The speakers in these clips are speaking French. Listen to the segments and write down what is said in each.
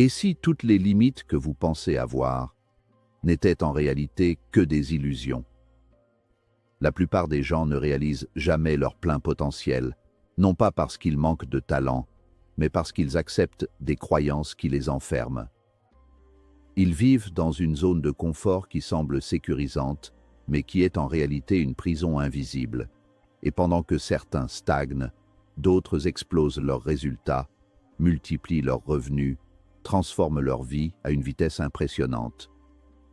Et si toutes les limites que vous pensez avoir n'étaient en réalité que des illusions? La plupart des gens ne réalisent jamais leur plein potentiel, non pas parce qu'ils manquent de talent, mais parce qu'ils acceptent des croyances qui les enferment. Ils vivent dans une zone de confort qui semble sécurisante, mais qui est en réalité une prison invisible. Et pendant que certains stagnent, d'autres explosent leurs résultats, multiplient leurs revenus, transforment leur vie à une vitesse impressionnante.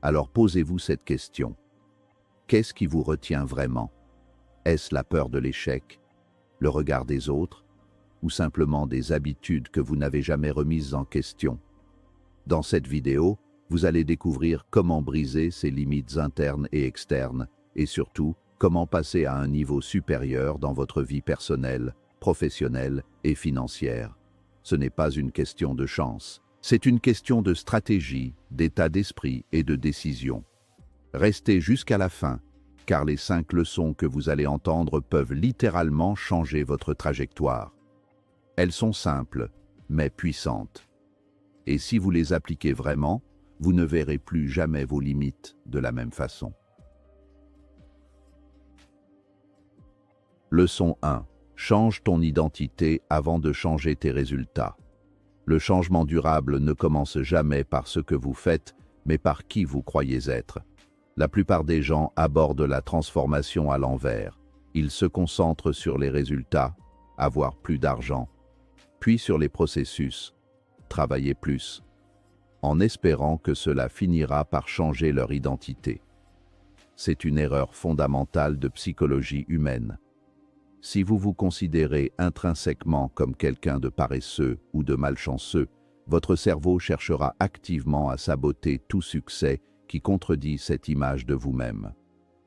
Alors posez-vous cette question. Qu'est-ce qui vous retient vraiment? Est-ce la peur de l'échec, le regard des autres, ou simplement des habitudes que vous n'avez jamais remises en question? Dans cette vidéo, vous allez découvrir comment briser ces limites internes et externes, et surtout, comment passer à un niveau supérieur dans votre vie personnelle, professionnelle et financière. Ce n'est pas une question de chance, c'est une question de stratégie, d'état d'esprit et de décision. Restez jusqu'à la fin, car les 5 leçons que vous allez entendre peuvent littéralement changer votre trajectoire. Elles sont simples, mais puissantes. Et si vous les appliquez vraiment, vous ne verrez plus jamais vos limites de la même façon. Leçon 1. Change ton identité avant de changer tes résultats. Le changement durable ne commence jamais par ce que vous faites, mais par qui vous croyez être. La plupart des gens abordent la transformation à l'envers. Ils se concentrent sur les résultats, avoir plus d'argent, puis sur les processus, travailler plus, en espérant que cela finira par changer leur identité. C'est une erreur fondamentale de psychologie humaine. Si vous vous considérez intrinsèquement comme quelqu'un de paresseux ou de malchanceux, votre cerveau cherchera activement à saboter tout succès qui contredit cette image de vous-même.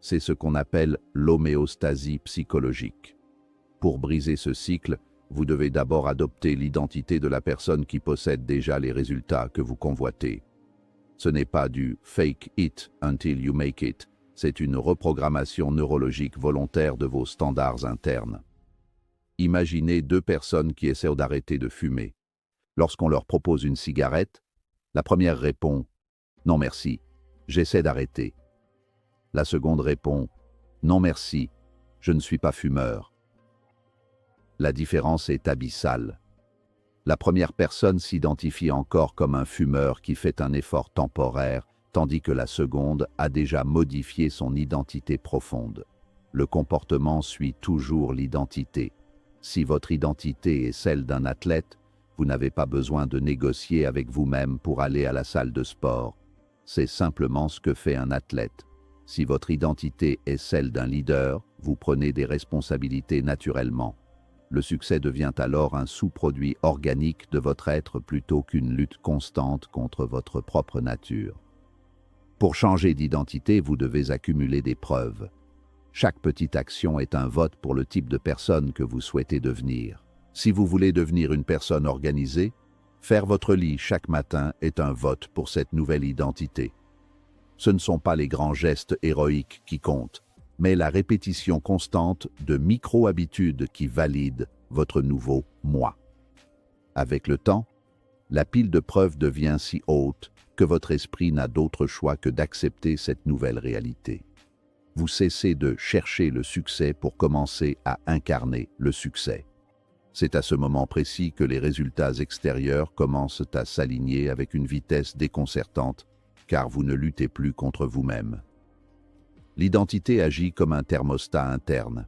C'est ce qu'on appelle l'homéostasie psychologique. Pour briser ce cycle, vous devez d'abord adopter l'identité de la personne qui possède déjà les résultats que vous convoitez. Ce n'est pas du « fake it until you make it », c'est une reprogrammation neurologique volontaire de vos standards internes. Imaginez 2 personnes qui essaient d'arrêter de fumer. Lorsqu'on leur propose une cigarette, la première répond « Non merci, j'essaie d'arrêter ». La seconde répond « Non merci, je ne suis pas fumeur ». La différence est abyssale. La première personne s'identifie encore comme un fumeur qui fait un effort temporaire, tandis que la seconde a déjà modifié son identité profonde. Le comportement suit toujours l'identité. Si votre identité est celle d'un athlète, vous n'avez pas besoin de négocier avec vous-même pour aller à la salle de sport. C'est simplement ce que fait un athlète. Si votre identité est celle d'un leader, vous prenez des responsabilités naturellement. Le succès devient alors un sous-produit organique de votre être plutôt qu'une lutte constante contre votre propre nature. Pour changer d'identité, vous devez accumuler des preuves. Chaque petite action est un vote pour le type de personne que vous souhaitez devenir. Si vous voulez devenir une personne organisée, faire votre lit chaque matin est un vote pour cette nouvelle identité. Ce ne sont pas les grands gestes héroïques qui comptent, mais la répétition constante de micro-habitudes qui valident votre nouveau moi. Avec le temps, la pile de preuves devient si haute que votre esprit n'a d'autre choix que d'accepter cette nouvelle réalité. Vous cessez de chercher le succès pour commencer à incarner le succès. C'est à ce moment précis que les résultats extérieurs commencent à s'aligner avec une vitesse déconcertante, car vous ne luttez plus contre vous-même. L'identité agit comme un thermostat interne.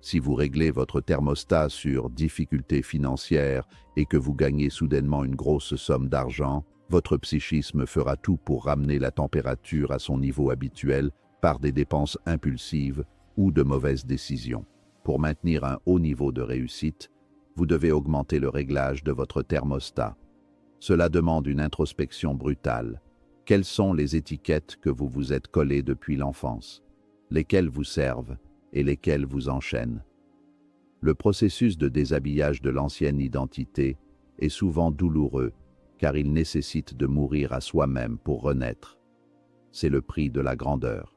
Si vous réglez votre thermostat sur difficultés financières et que vous gagnez soudainement une grosse somme d'argent, votre psychisme fera tout pour ramener la température à son niveau habituel par des dépenses impulsives ou de mauvaises décisions. Pour maintenir un haut niveau de réussite, vous devez augmenter le réglage de votre thermostat. Cela demande une introspection brutale. Quelles sont les étiquettes que vous vous êtes collées depuis l'enfance? Lesquelles vous servent et lesquelles vous enchaînent? Le processus de déshabillage de l'ancienne identité est souvent douloureux, car il nécessite de mourir à soi-même pour renaître. C'est le prix de la grandeur.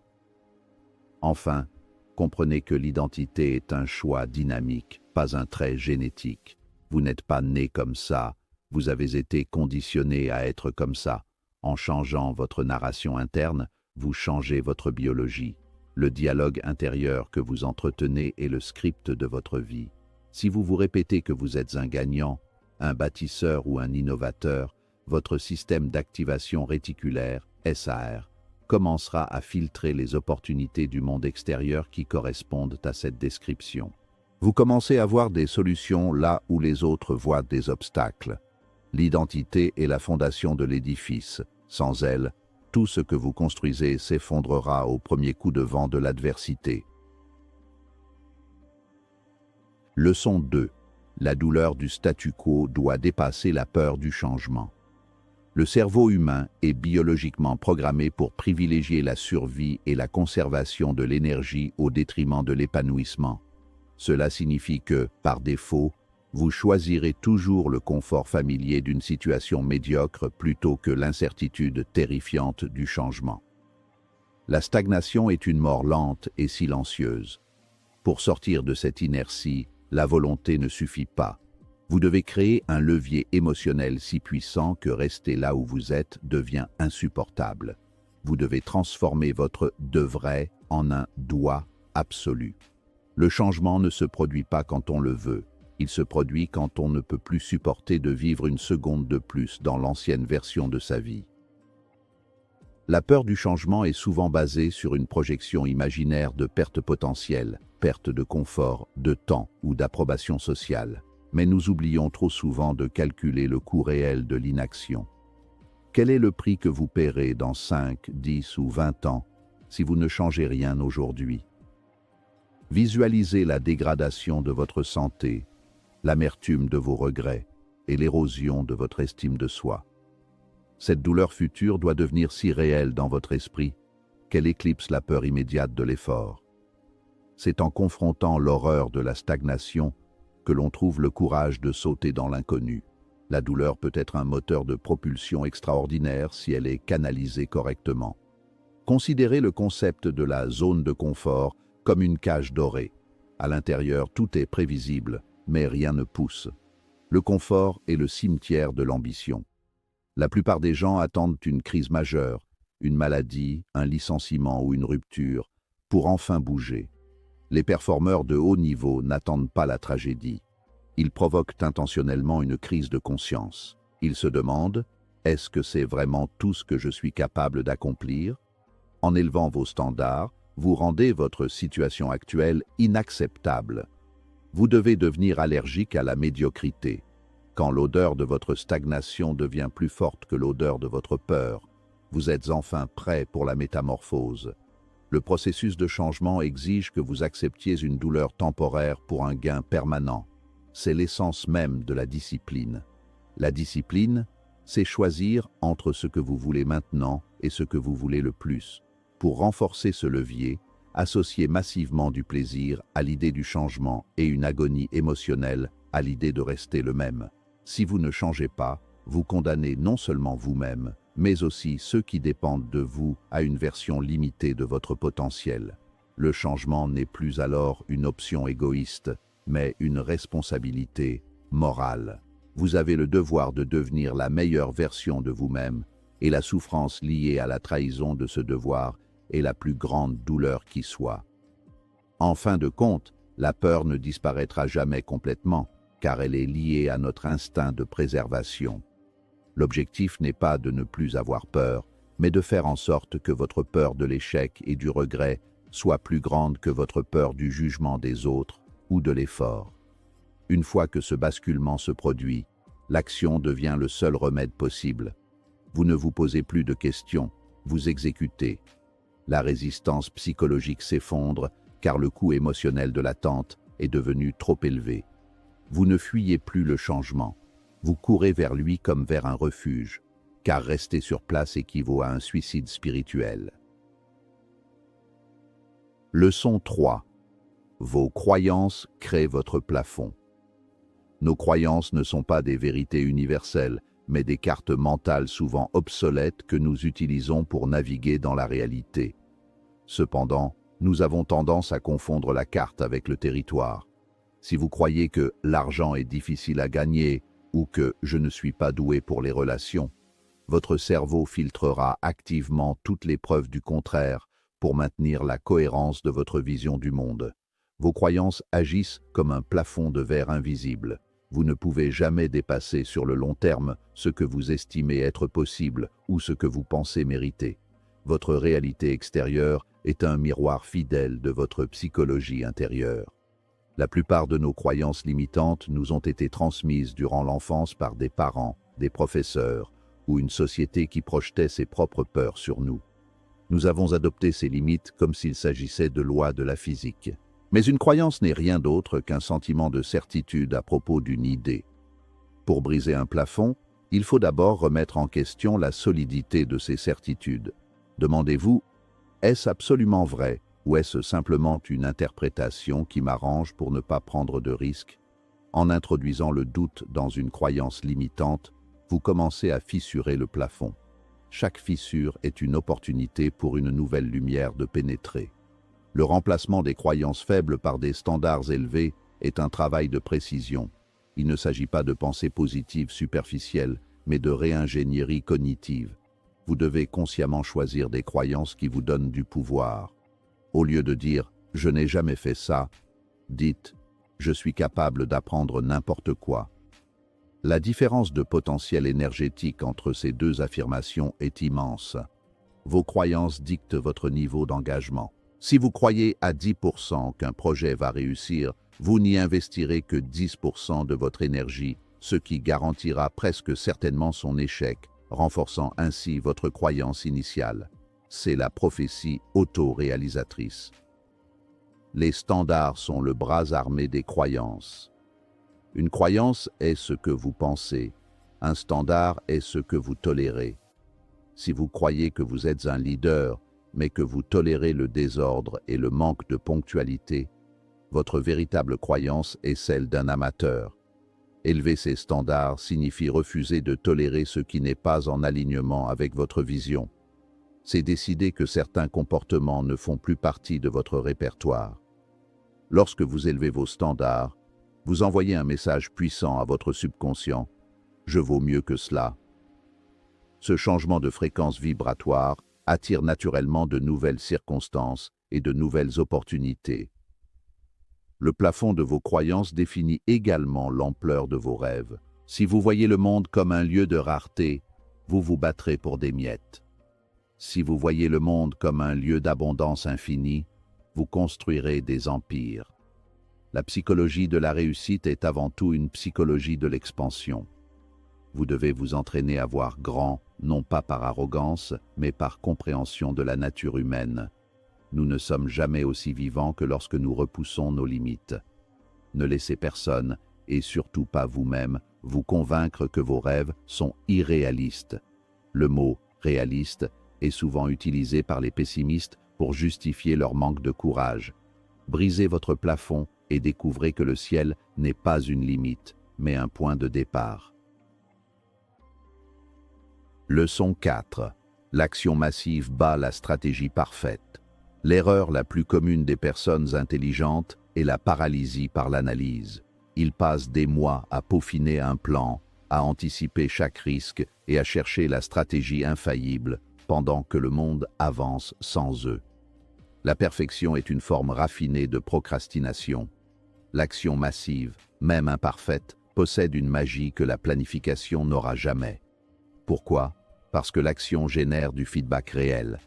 Enfin, comprenez que l'identité est un choix dynamique, pas un trait génétique. Vous n'êtes pas né comme ça, Vous avez été conditionné à être comme ça. En changeant votre narration interne, vous changez votre biologie. Le dialogue intérieur que vous entretenez est le script de votre vie. Si vous vous répétez que vous êtes un gagnant, un bâtisseur ou un innovateur, votre système d'activation réticulaire, SAR, commencera à filtrer les opportunités du monde extérieur qui correspondent à cette description. Vous commencez à voir des solutions là où les autres voient des obstacles. L'identité est la fondation de l'édifice. Sans elle, tout ce que vous construisez s'effondrera au premier coup de vent de l'adversité. Leçon 2. La douleur du statu quo doit dépasser la peur du changement. Le cerveau humain est biologiquement programmé pour privilégier la survie et la conservation de l'énergie au détriment de l'épanouissement. Cela signifie que, par défaut, vous choisirez toujours le confort familier d'une situation médiocre plutôt que l'incertitude terrifiante du changement. La stagnation est une mort lente et silencieuse. Pour sortir de cette inertie, la volonté ne suffit pas. Vous devez créer un levier émotionnel si puissant que rester là où vous êtes devient insupportable. Vous devez transformer votre « devrait » en un « doit » absolu. Le changement ne se produit pas quand on le veut. Il se produit quand on ne peut plus supporter de vivre une seconde de plus dans l'ancienne version de sa vie. La peur du changement est souvent basée sur une projection imaginaire de perte potentielle, perte de confort, de temps ou d'approbation sociale. Mais nous oublions trop souvent de calculer le coût réel de l'inaction. Quel est le prix que vous paierez dans 5, 10 ou 20 ans si vous ne changez rien aujourd'hui? Visualisez la dégradation de votre santé, l'amertume de vos regrets et l'érosion de votre estime de soi. Cette douleur future doit devenir si réelle dans votre esprit qu'elle éclipse la peur immédiate de l'effort. C'est en confrontant l'horreur de la stagnation que l'on trouve le courage de sauter dans l'inconnu. La douleur peut être un moteur de propulsion extraordinaire si elle est canalisée correctement. Considérez le concept de la zone de confort comme une cage dorée. À l'intérieur, tout est prévisible, mais rien ne pousse. Le confort est le cimetière de l'ambition. La plupart des gens attendent une crise majeure, une maladie, un licenciement ou une rupture, pour enfin bouger. Les performeurs de haut niveau n'attendent pas la tragédie. Ils provoquent intentionnellement une crise de conscience. Ils se demandent « Est-ce que c'est vraiment tout ce que je suis capable d'accomplir ?» En élevant vos standards, vous rendez votre situation actuelle inacceptable. Vous devez devenir allergique à la médiocrité. Quand l'odeur de votre stagnation devient plus forte que l'odeur de votre peur, vous êtes enfin prêt pour la métamorphose. Le processus de changement exige que vous acceptiez une douleur temporaire pour un gain permanent. C'est l'essence même de la discipline. La discipline, c'est choisir entre ce que vous voulez maintenant et ce que vous voulez le plus. Pour renforcer ce levier, associez massivement du plaisir à l'idée du changement et une agonie émotionnelle à l'idée de rester le même. Si vous ne changez pas, vous condamnez non seulement vous-même, mais aussi ceux qui dépendent de vous à une version limitée de votre potentiel. Le changement n'est plus alors une option égoïste, mais une responsabilité morale. Vous avez le devoir de devenir la meilleure version de vous-même, et la souffrance liée à la trahison de ce devoir est la plus grande douleur qui soit. En fin de compte, la peur ne disparaîtra jamais complètement, car elle est liée à notre instinct de préservation. L'objectif n'est pas de ne plus avoir peur, mais de faire en sorte que votre peur de l'échec et du regret soit plus grande que votre peur du jugement des autres ou de l'effort. Une fois que ce basculement se produit, l'action devient le seul remède possible. Vous ne vous posez plus de questions, vous exécutez. La résistance psychologique s'effondre car le coût émotionnel de l'attente est devenu trop élevé. Vous ne fuyez plus le changement. Vous courez vers lui comme vers un refuge, car rester sur place équivaut à un suicide spirituel. Leçon 3. Vos croyances créent votre plafond. Nos croyances ne sont pas des vérités universelles, mais des cartes mentales souvent obsolètes que nous utilisons pour naviguer dans la réalité. Cependant, nous avons tendance à confondre la carte avec le territoire. Si vous croyez que l'argent est difficile à gagner, ou que je ne suis pas doué pour les relations, votre cerveau filtrera activement toutes les preuves du contraire pour maintenir la cohérence de votre vision du monde. Vos croyances agissent comme un plafond de verre invisible. Vous ne pouvez jamais dépasser sur le long terme ce que vous estimez être possible ou ce que vous pensez mériter. Votre réalité extérieure est un miroir fidèle de votre psychologie intérieure. La plupart de nos croyances limitantes nous ont été transmises durant l'enfance par des parents, des professeurs ou une société qui projetait ses propres peurs sur nous. Nous avons adopté ces limites comme s'il s'agissait de lois de la physique. Mais une croyance n'est rien d'autre qu'un sentiment de certitude à propos d'une idée. Pour briser un plafond, il faut d'abord remettre en question la solidité de ces certitudes. Demandez-vous, est-ce absolument vrai ou est-ce simplement une interprétation qui m'arrange pour ne pas prendre de risques? En introduisant le doute dans une croyance limitante, vous commencez à fissurer le plafond. Chaque fissure est une opportunité pour une nouvelle lumière de pénétrer. Le remplacement des croyances faibles par des standards élevés est un travail de précision. Il ne s'agit pas de pensée positive superficielle, mais de réingénierie cognitive. Vous devez consciemment choisir des croyances qui vous donnent du pouvoir. Au lieu de dire « je n'ai jamais fait ça », dites « je suis capable d'apprendre n'importe quoi ». La différence de potentiel énergétique entre ces deux affirmations est immense. Vos croyances dictent votre niveau d'engagement. Si vous croyez à 10% qu'un projet va réussir, vous n'y investirez que 10% de votre énergie, ce qui garantira presque certainement son échec, renforçant ainsi votre croyance initiale. C'est la prophétie auto-réalisatrice. Les standards sont le bras armé des croyances. Une croyance est ce que vous pensez. Un standard est ce que vous tolérez. Si vous croyez que vous êtes un leader, mais que vous tolérez le désordre et le manque de ponctualité, votre véritable croyance est celle d'un amateur. Élever ces standards signifie refuser de tolérer ce qui n'est pas en alignement avec votre vision. C'est décider que certains comportements ne font plus partie de votre répertoire. Lorsque vous élevez vos standards, vous envoyez un message puissant à votre subconscient « Je vaux mieux que cela ». Ce changement de fréquence vibratoire attire naturellement de nouvelles circonstances et de nouvelles opportunités. Le plafond de vos croyances définit également l'ampleur de vos rêves. Si vous voyez le monde comme un lieu de rareté, vous vous battrez pour des miettes. Si vous voyez le monde comme un lieu d'abondance infinie, vous construirez des empires. La psychologie de la réussite est avant tout une psychologie de l'expansion. Vous devez vous entraîner à voir grand, non pas par arrogance, mais par compréhension de la nature humaine. Nous ne sommes jamais aussi vivants que lorsque nous repoussons nos limites. Ne laissez personne, et surtout pas vous-même, vous convaincre que vos rêves sont irréalistes. Le mot « réaliste » est souvent utilisé par les pessimistes pour justifier leur manque de courage. Brisez votre plafond et découvrez que le ciel n'est pas une limite, mais un point de départ. Leçon 4. L'action massive bat la stratégie parfaite. L'erreur la plus commune des personnes intelligentes est la paralysie par l'analyse. Ils passent des mois à peaufiner un plan, à anticiper chaque risque et à chercher la stratégie infaillible pendant que le monde avance sans eux. La perfection est une forme raffinée de procrastination. L'action massive, même imparfaite, possède une magie que la planification n'aura jamais. Pourquoi? Parce que l'action génère du feedback réel.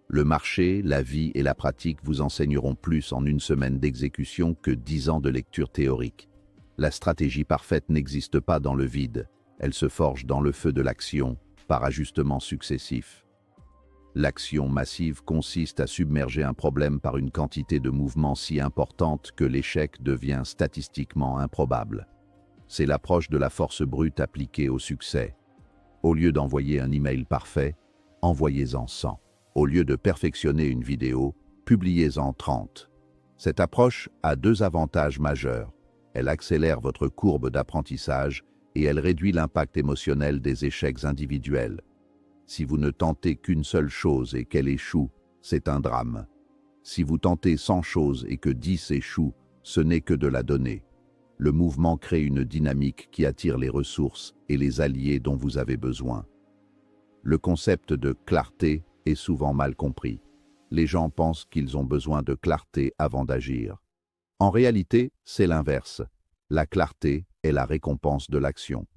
Le marché, la vie et la pratique vous enseigneront plus en une semaine d'exécution que 10 ans de lecture théorique. La stratégie parfaite n'existe pas dans le vide, elle se forge dans le feu de l'action, par ajustements successifs. L'action massive consiste à submerger un problème par une quantité de mouvements si importante que l'échec devient statistiquement improbable. C'est l'approche de la force brute appliquée au succès. Au lieu d'envoyer un email parfait, envoyez-en 100. Au lieu de perfectionner une vidéo, publiez-en 30. Cette approche a deux avantages majeurs. Elle accélère votre courbe d'apprentissage et elle réduit l'impact émotionnel des échecs individuels. Si vous ne tentez qu'une seule chose et qu'elle échoue, c'est un drame. Si vous tentez 100 choses et que 10 échouent, ce n'est que de la donnée. Le mouvement crée une dynamique qui attire les ressources et les alliés dont vous avez besoin. Le concept de clarté est souvent mal compris. Les gens pensent qu'ils ont besoin de clarté avant d'agir. En réalité, c'est l'inverse. La clarté est la récompense de l'action.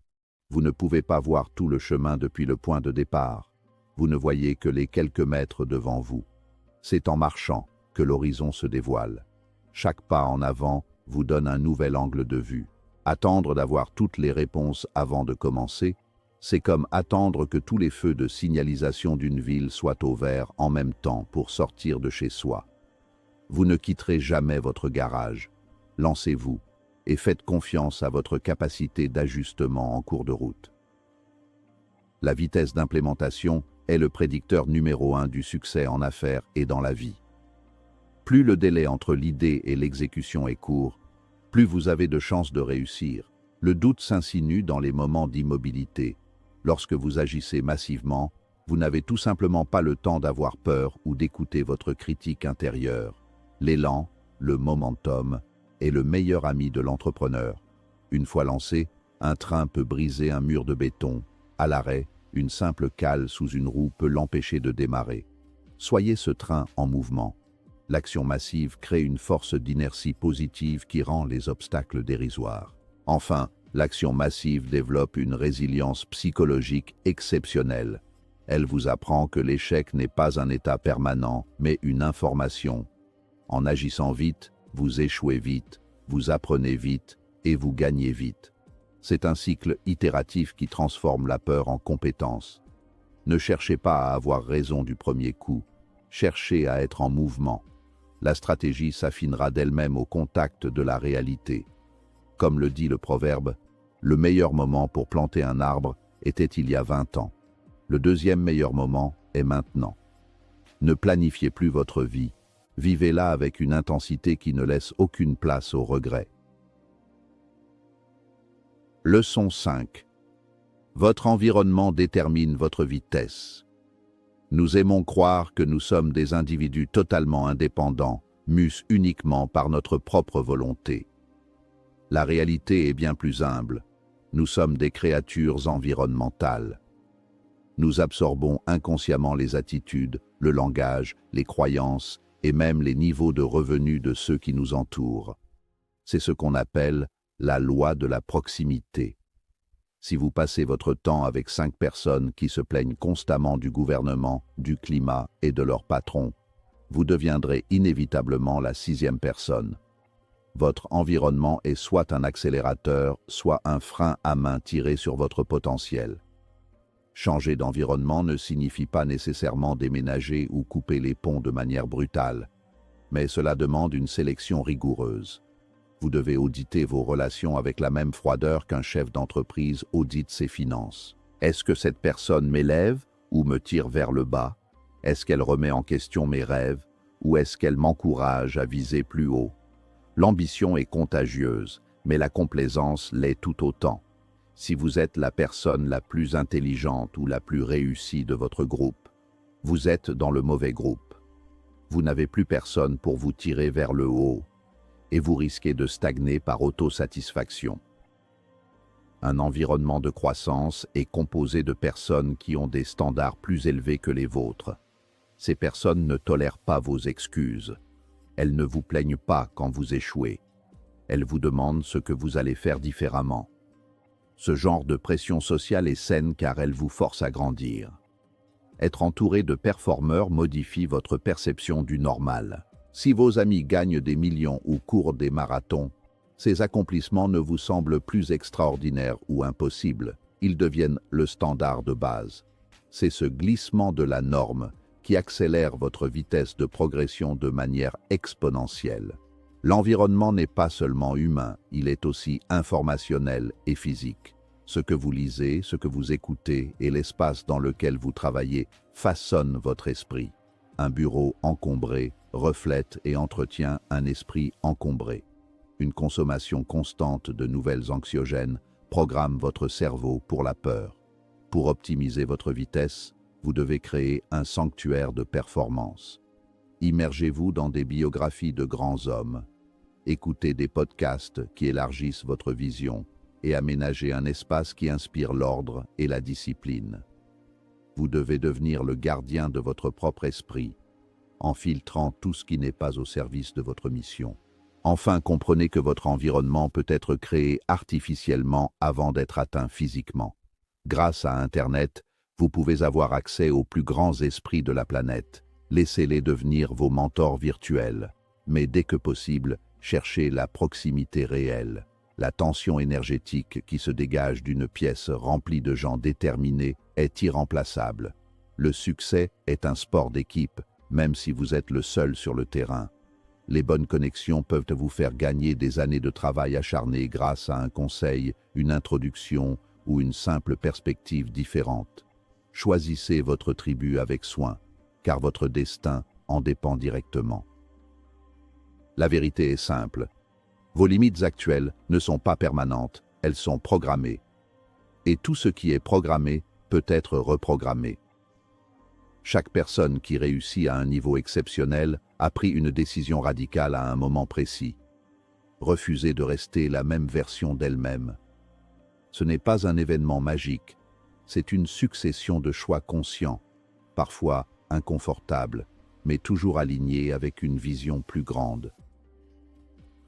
Vous ne pouvez pas voir tout le chemin depuis le point de départ. Vous ne voyez que les quelques mètres devant vous. C'est en marchant que l'horizon se dévoile. Chaque pas en avant vous donne un nouvel angle de vue. Attendre d'avoir toutes les réponses avant de commencer, c'est comme attendre que tous les feux de signalisation d'une ville soient au vert en même temps pour sortir de chez soi. Vous ne quitterez jamais votre garage. Lancez-vous et faites confiance à votre capacité d'ajustement en cours de route. La vitesse d'implémentation est le prédicteur numéro 1 du succès en affaires et dans la vie. Plus le délai entre l'idée et l'exécution est court, plus vous avez de chances de réussir. Le doute s'insinue dans les moments d'immobilité. Lorsque vous agissez massivement, vous n'avez tout simplement pas le temps d'avoir peur ou d'écouter votre critique intérieure. L'élan, le momentum, est le meilleur ami de l'entrepreneur. Une fois lancé, un train peut briser un mur de béton. À l'arrêt, une simple cale sous une roue peut l'empêcher de démarrer. Soyez ce train en mouvement. L'action massive crée une force d'inertie positive qui rend les obstacles dérisoires. Enfin, l'action massive développe une résilience psychologique exceptionnelle. Elle vous apprend que l'échec n'est pas un état permanent, mais une information. En agissant vite, vous échouez vite, vous apprenez vite et vous gagnez vite. C'est un cycle itératif qui transforme la peur en compétence. Ne cherchez pas à avoir raison du premier coup, cherchez à être en mouvement. La stratégie s'affinera d'elle-même au contact de la réalité. Comme le dit le proverbe, le meilleur moment pour planter un arbre était il y a 20 ans. Le deuxième meilleur moment est maintenant. Ne planifiez plus votre vie, vivez-la avec une intensité qui ne laisse aucune place au regret. Leçon 5. Votre environnement détermine votre vitesse. Nous aimons croire que nous sommes des individus totalement indépendants, mus uniquement par notre propre volonté. La réalité est bien plus humble. Nous sommes des créatures environnementales. Nous absorbons inconsciemment les attitudes, le langage, les croyances et même les niveaux de revenus de ceux qui nous entourent. C'est ce qu'on appelle la loi de la proximité. Si vous passez votre temps avec 5 personnes qui se plaignent constamment du gouvernement, du climat et de leur patron, vous deviendrez inévitablement la 6e personne. Votre environnement est soit un accélérateur, soit un frein à main tiré sur votre potentiel. Changer d'environnement ne signifie pas nécessairement déménager ou couper les ponts de manière brutale, mais cela demande une sélection rigoureuse. Vous devez auditer vos relations avec la même froideur qu'un chef d'entreprise audite ses finances. Est-ce que cette personne m'élève ou me tire vers le bas? Est-ce qu'elle remet en question mes rêves ou est-ce qu'elle m'encourage à viser plus haut? L'ambition est contagieuse, mais la complaisance l'est tout autant. Si vous êtes la personne la plus intelligente ou la plus réussie de votre groupe, vous êtes dans le mauvais groupe. Vous n'avez plus personne pour vous tirer vers le haut et vous risquez de stagner par autosatisfaction. Un environnement de croissance est composé de personnes qui ont des standards plus élevés que les vôtres. Ces personnes ne tolèrent pas vos excuses. Elles ne vous plaignent pas quand vous échouez. Elles vous demandent ce que vous allez faire différemment. Ce genre de pression sociale est saine car elle vous force à grandir. Être entouré de performeurs modifie votre perception du normal. Si vos amis gagnent des millions ou courent des marathons, ces accomplissements ne vous semblent plus extraordinaires ou impossibles, ils deviennent le standard de base. C'est ce glissement de la norme qui accélère votre vitesse de progression de manière exponentielle. L'environnement n'est pas seulement humain, il est aussi informationnel et physique. Ce que vous lisez, ce que vous écoutez et l'espace dans lequel vous travaillez façonnent votre esprit. Un bureau encombré reflète et entretient un esprit encombré. Une consommation constante de nouvelles anxiogènes programme votre cerveau pour la peur. Pour optimiser votre vitesse, vous devez créer un sanctuaire de performance. Immergez-vous dans des biographies de grands hommes. écoutez des podcasts qui élargissent votre vision et aménagez un espace qui inspire l'ordre et la discipline. Vous devez devenir le gardien de votre propre esprit, en filtrant tout ce qui n'est pas au service de votre mission. Enfin, comprenez que votre environnement peut être créé artificiellement avant d'être atteint physiquement. Grâce à Internet, vous pouvez avoir accès aux plus grands esprits de la planète. Laissez-les devenir vos mentors virtuels. Mais dès que possible, cherchez la proximité réelle. La tension énergétique qui se dégage d'une pièce remplie de gens déterminés est irremplaçable. Le succès est un sport d'équipe, même si vous êtes le seul sur le terrain. Les bonnes connexions peuvent vous faire gagner des années de travail acharné grâce à un conseil, une introduction ou une simple perspective différente. Choisissez votre tribu avec soin, car votre destin en dépend directement. La vérité est simple. Vos limites actuelles ne sont pas permanentes, elles sont programmées. Et tout ce qui est programmé peut être reprogrammé. Chaque personne qui réussit à un niveau exceptionnel a pris une décision radicale à un moment précis. Refuser de rester la même version d'elle-même. Ce n'est pas un événement magique, c'est une succession de choix conscients, parfois inconfortables, mais toujours alignés avec une vision plus grande.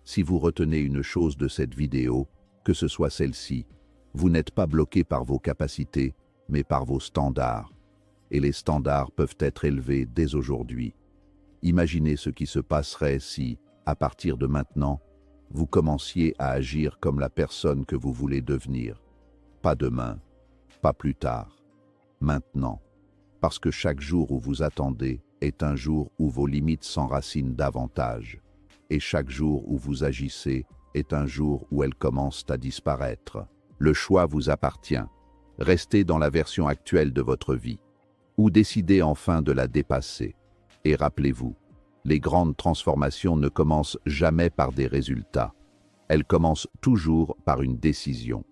Si vous retenez une chose de cette vidéo, que ce soit celle-ci, vous n'êtes pas bloqué par vos capacités, mais par vos standards. Et les standards peuvent être élevés dès aujourd'hui. Imaginez ce qui se passerait si, à partir de maintenant, vous commenciez à agir comme la personne que vous voulez devenir. Pas demain, pas plus tard, maintenant. Parce que chaque jour où vous attendez est un jour où vos limites s'enracinent davantage. Et chaque jour où vous agissez est un jour où elles commencent à disparaître. Le choix vous appartient. Restez dans la version actuelle de votre vie. Ou décidez enfin de la dépasser. Et rappelez-vous, les grandes transformations ne commencent jamais par des résultats. Elles commencent toujours par une décision.